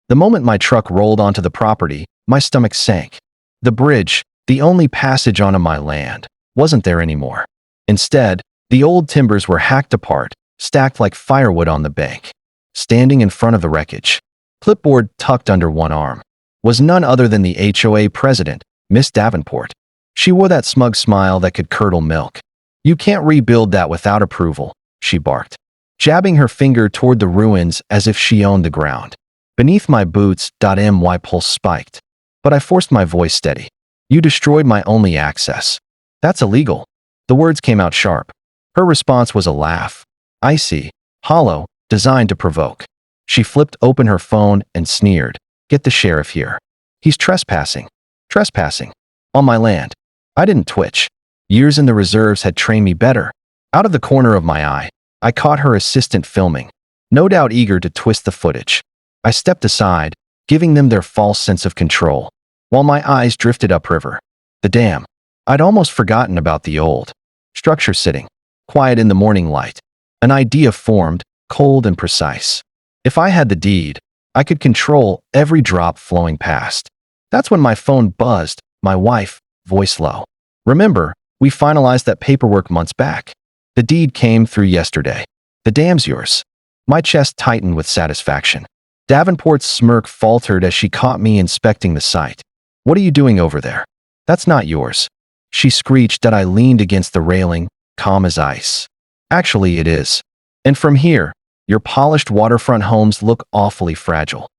The moment my truck rolled onto the property, my stomach sank. The bridge, the only passage onto my land, wasn't there anymore. Instead, the old timbers were hacked apart, stacked like firewood on the bank. Standing in front of the wreckage, clipboard tucked under one arm, was none other than the HOA president, Miss Davenport. She wore that smug smile that could curdle milk. "You can't rebuild that without approval," she barked, jabbing her finger toward the ruins as if she owned the ground. Beneath my boots, my pulse spiked. But I forced my voice steady. "You destroyed my only access. That's illegal." The words came out sharp. Her response was a laugh. Icy, hollow, designed to provoke. She flipped open her phone and sneered. "Get the sheriff here. He's trespassing. Trespassing. On my land." I didn't twitch. Years in the reserves had trained me better. Out of the corner of my eye, I caught her assistant filming, no doubt eager to twist the footage. I stepped aside, giving them their false sense of control, while my eyes drifted upriver. The dam. I'd almost forgotten about the old structure sitting, quiet in the morning light. An idea formed, cold and precise. If I had the deed, I could control every drop flowing past. That's when my phone buzzed, my wife, voice low. "Remember, we finalized that paperwork months back. The deed came through yesterday. The dam's yours." My chest tightened with satisfaction. Davenport's smirk faltered as she caught me inspecting the site. "What are you doing over there? That's not yours." She screeched that I leaned against the railing, calm as ice. "Actually, it is. And from here, your polished waterfront homes look awfully fragile."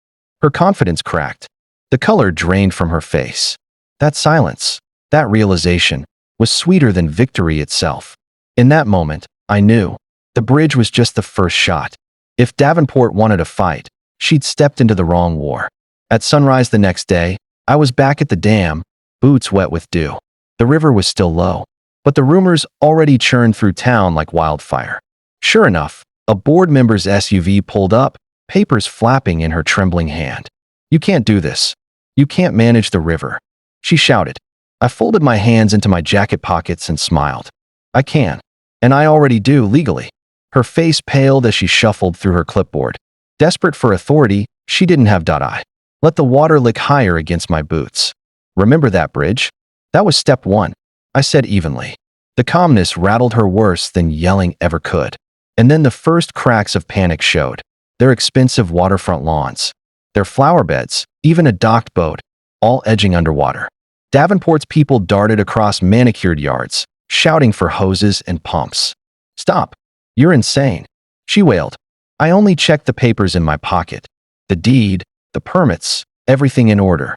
Her confidence cracked. The color drained from her face. That silence, that realization, was sweeter than victory itself. In that moment, I knew the bridge was just the first shot. If Davenport wanted a fight, she'd stepped into the wrong war. At sunrise the next day, I was back at the dam, boots wet with dew. The river was still low, but the rumors already churned through town like wildfire. Sure enough, a board member's SUV pulled up, papers flapping in her trembling hand. "You can't do this. You can't manage the river," she shouted. I folded my hands into my jacket pockets and smiled. "I can. And I already do, legally." Her face paled as she shuffled through her clipboard. Desperate for authority, she didn't have I. Let the water lick higher against my boots. "Remember that bridge? That was step one," I said evenly. The calmness rattled her worse than yelling ever could. And then the first cracks of panic showed. Their expensive waterfront lawns, their flower beds, even a docked boat, all edging underwater. Davenport's people darted across manicured yards, shouting for hoses and pumps. "Stop. You're insane," she wailed. I only checked the papers in my pocket. The deed, the permits, everything in order.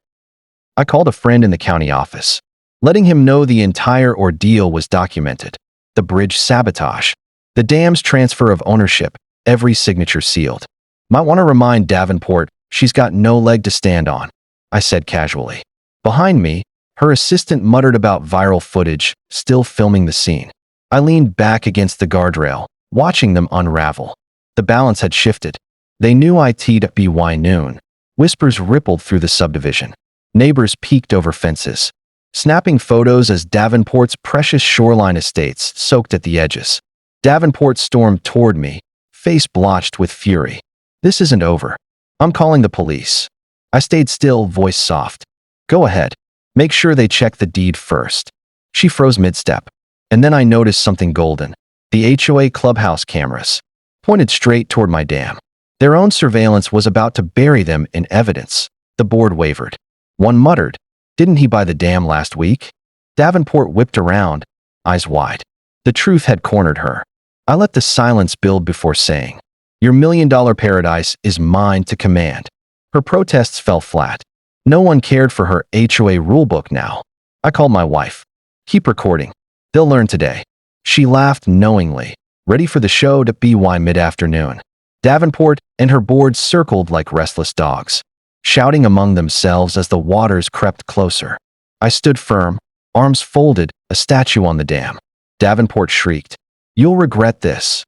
I called a friend in the county office, letting him know the entire ordeal was documented. The bridge sabotage, the dam's transfer of ownership, every signature sealed. "Might want to remind Davenport she's got no leg to stand on," I said casually. Behind me, her assistant muttered about viral footage, still filming the scene. I leaned back against the guardrail, watching them unravel. The balance had shifted. They knew it'd be noon. Whispers rippled through the subdivision. Neighbors peeked over fences, snapping photos as Davenport's precious shoreline estates soaked at the edges. Davenport stormed toward me, face blotched with fury. "This isn't over. I'm calling the police." I stayed still, voice soft. "Go ahead. Make sure they check the deed first." She froze mid-step. And then I noticed something golden. The HOA clubhouse cameras, pointed straight toward my dam. Their own surveillance was about to bury them in evidence. The board wavered. One muttered, "Didn't he buy the dam last week?" Davenport whipped around, eyes wide. The truth had cornered her. I let the silence build before saying, "Your $1 million paradise is mine to command." Her protests fell flat. No one cared for her HOA rulebook now. I called my wife. "Keep recording. They'll learn today." She laughed knowingly, ready for the show to be mid-afternoon. Davenport and her board circled like restless dogs, shouting among themselves as the waters crept closer. I stood firm, arms folded, a statue on the dam. Davenport shrieked, "You'll regret this."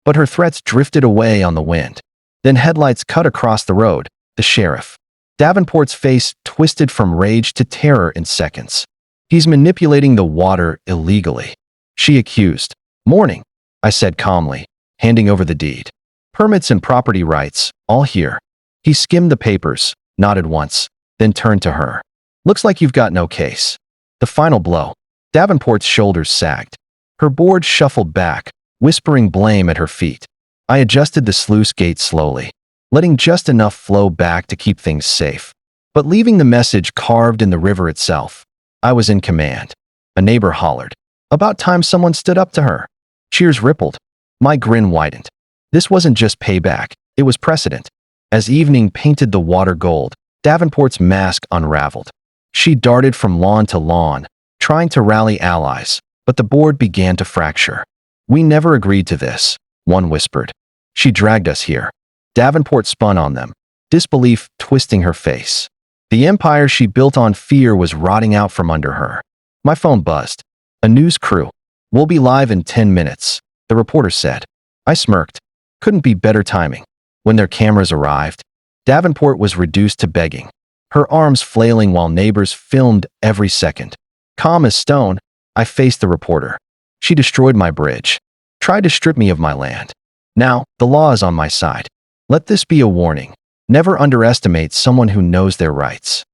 But her threats drifted away on the wind. Then headlights cut across the road, the sheriff. Davenport's face twisted from rage to terror in seconds. "He's manipulating the water illegally," she accused. "Morning," I said calmly, handing over the deed. "Permits and property rights, all here." He skimmed the papers, nodded once, then turned to her. Looks like you've got no case. The final blow. Davenport's shoulders sagged. Her board shuffled back, whispering blame at her feet. I adjusted the sluice gate slowly, letting just enough flow back to keep things safe, but leaving the message carved in the river itself. I was in command. A neighbor hollered. About time someone stood up to her. Cheers rippled. My grin widened. This wasn't just payback, it was precedent. As evening painted the water gold, Davenport's mask unraveled. She darted from lawn to lawn, trying to rally allies, but the board began to fracture. We never agreed to this, one whispered. She dragged us here. Davenport spun on them, disbelief twisting her face. The empire she built on fear was rotting out from under her. My phone buzzed. A news crew. We'll be live in 10 minutes, the reporter said. I smirked. Couldn't be better timing. When their cameras arrived, Davenport was reduced to begging, her arms flailing while neighbors filmed every second. Calm as stone, I faced the reporter. She destroyed my bridge, tried to strip me of my land. Now, the law is on my side. Let this be a warning. Never underestimate someone who knows their rights.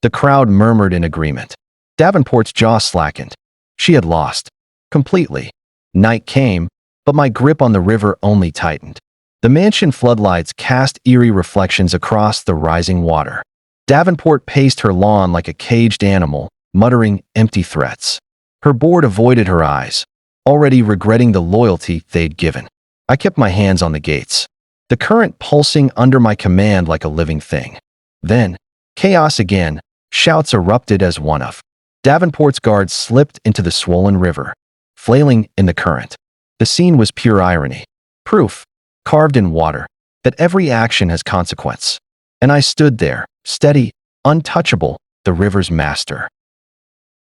The crowd murmured in agreement. Davenport's jaw slackened. She had lost. Completely. Night came, but my grip on the river only tightened. The mansion floodlights cast eerie reflections across the rising water. Davenport paced her lawn like a caged animal, muttering empty threats. Her board avoided her eyes, already regretting the loyalty they'd given. I kept my hands on the gates, the current pulsing under my command like a living thing. Then, chaos again, shouts erupted as one of Davenport's guards slipped into the swollen river, flailing in the current. The scene was pure irony. Proof, carved in water, that every action has consequence. And I stood there, steady, untouchable, the river's master.